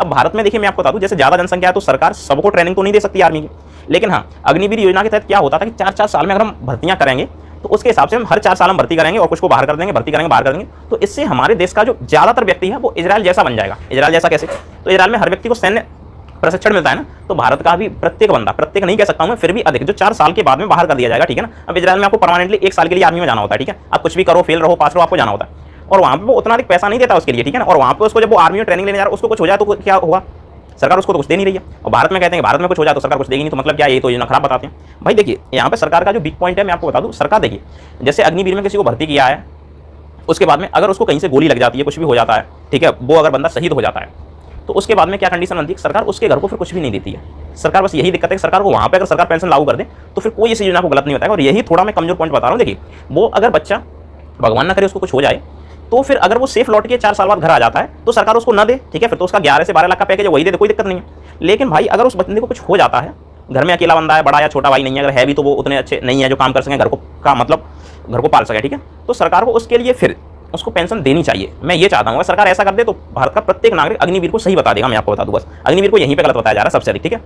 अब भारत में देखिए मैं आपको बता दूं, जैसे ज़्यादा जनसंख्या है तो सरकार सबको ट्रेनिंग तो नहीं दे सकती आर्मी की, लेकिन हाँ अग्निवीर योजना के तहत क्या होता था कि 4-4 साल में अगर हम भर्तियां करेंगे तो उसके हिसाब से हम हर 4 साल हम भर्ती करेंगे और कुछ को बाहर कर देंगे, भर्ती करेंगे, बाहर कर देंगे। तो इससे हमारे देश का जो ज़्यादातर व्यक्ति है वो इजराइल जैसा बन जाएगा। इजराइल जैसा कैसे? तो इजराइल में हर व्यक्ति को सैन्य प्रशिक्षण मिलता है ना, तो भारत का भी प्रत्येक बंदा, प्रत्येक नहीं कह सकता हूं मैं, फिर भी अधिक जो 4 साल के बाद में बाहर कर दिया जाएगा, ठीक है ना। अब इजराइल में आपको परमानेंटली 1 साल के लिए आर्मी में जाना होता है, ठीक है। आप कुछ भी करो, फेल रहो, पास रहो, आपको जाना होता है और वहाँ पे वो उतना अधिक पैसा नहीं देता उसके लिए, ठीक है ना। और वहाँ पे उसको जब वो आर्मी में ट्रेनिंग लेने जा रहा है उसको कुछ हो जाए तो क्या होगा? सरकार उसको तो कुछ दे नहीं रही है। और भारत में कहते हैं कि भारत में कुछ हो जाए तो सरकार कुछ देगी नहीं, तो मतलब क्या? ये तो योजना खराब बताते हैं भाई। देखिए यहाँ पे सरकार का जो बिग पॉइंट है मैं आपको बता दूं, सरकार देखिए जैसे अग्निवीर में किसी को भर्ती किया है, उसके बाद में अगर उसको कहीं से गोली लग जाती है, कुछ भी हो जाता है, ठीक है, वो अगर बंदा शहीद हो जाता है तो उसके बाद में क्या कंडीशन बनती है? सरकार उसके घर को फिर कुछ भी नहीं देती है। सरकार बस यही दिक्कत है कि सरकार को वहाँ पे अगर सरकार पेंशन लागू कर दे तो फिर कोई इस योजना को गलत नहीं बताएगा। और यही थोड़ा मैं कमजोर पॉइंट बता रहा हूँ। देखिए वो अगर बच्चा भगवान ना करे उसको कुछ हो जाए तो फिर अगर वो सेफ लौट के 4 साल बाद घर आ जाता है तो सरकार उसको ना दे, ठीक है, फिर तो उसका 11 से 12 लाख का पैकेज वही दे, कोई दिक्कत नहीं है। लेकिन भाई अगर उस बंदे को कुछ हो जाता है, घर में अकेला बंदा है, बड़ा या छोटा भाई नहीं है, अगर है भी तो वो उतने अच्छे नहीं है जो काम कर सकें घर को, का मतलब घर को पाल सके, ठीक है, तो सरकार को उसके लिए फिर उसको पेंशन देनी चाहिए। मैं ये चाहता हूँ अगर सरकार ऐसा कर दे तो भारत का प्रत्येक नागरिक अग्निवीर को सही बता देगा। मैं आपको बता दूँ बस, अग्निवीर को यहीं पे गलत बताया जा रहा है सबसे अधिक, ठीक है।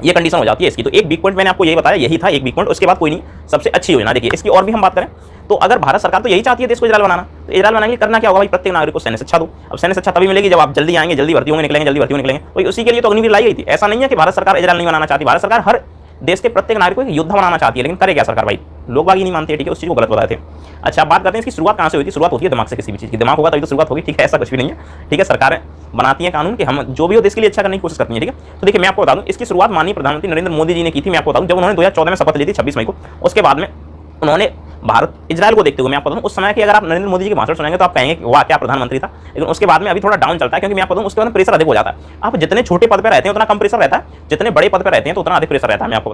ये कंडीशन हो जाती है इसकी। तो एक बिग पॉइंट मैंने आपको यही बताया, यही था एक बिग पॉइंट, उसके बाद कोई नहीं। सबसे अच्छी योजना देखिए इसकी और भी हम बात करें तो अगर भारत सरकार तो यही चाहती है देश को इजराइल बनाना, तो इजराइल बनाने के लिए करना क्या होगा भाई? प्रत्येक नागरिक को सैन्य शिक्षा दो। अब सैन्य शिक्षा तभी मिलेगी जब आप जल्दी आएंगे, जल्दी भर्ती होंगे, निकलेंगे, जल्दी भर्ती होंगे, निकलेंगे। भाई उसी के लिए तो अग्निवीर लाई गई थी। ऐसा नहीं है कि भारत सरकार इजराइल नहीं बनाना चाहती, भारत सरकार हर देश के प्रत्येक नागरिक को एक योद्धा बनाना चाहती है, लेकिन करे क्या सरकार भाई? लोग बाग ही नहीं मानते, ठीक है, उस चीज़ को गलत बताए थे। अच्छा बात करते हैं इसकी शुरुआत कहाँ से हुई थी? शुरुआत होती है दिमाग से, किसी भी चीज़ की दिमाग होगा तभी तो शुरुआत होगी, ठीक है, ऐसा कुछ भी नहीं है, ठीक है। सरकारें बनाती हैं कानून कि हम जो भी हो देश के लिए अच्छा करने की कोशिश करती हैं, ठीक है। तो देखिए मैं आपको बता दूं इसकी शुरुआत माननीय प्रधानमंत्री नरेंद्र मोदी जी ने की थी। मैं आपको बता दूं जब उन्होंने 2014 में शपथ ली थी 26 मई को, उसके बाद में उन्होंने भारत इजराइल को देखते हुए, मैं आपको बताऊं उस समय कि अगर आप नरेंद्र मोदी जी के भाषण सुनेंगे तो आप कहेंगे कि वाह क्या प्रधानमंत्री था। लेकिन उसके बाद में अभी थोड़ा डाउन चलता है, क्योंकि मैं आपको बताऊं उसके बाद प्रेशर अधिक हो जाता है। आप जितने छोटे पद पर रहते हैं उतना कम प्रेशर रहता है, जितने बड़े पद पर रहते हैं तो उतना अधिक प्रेशर रहता है। मैं आपको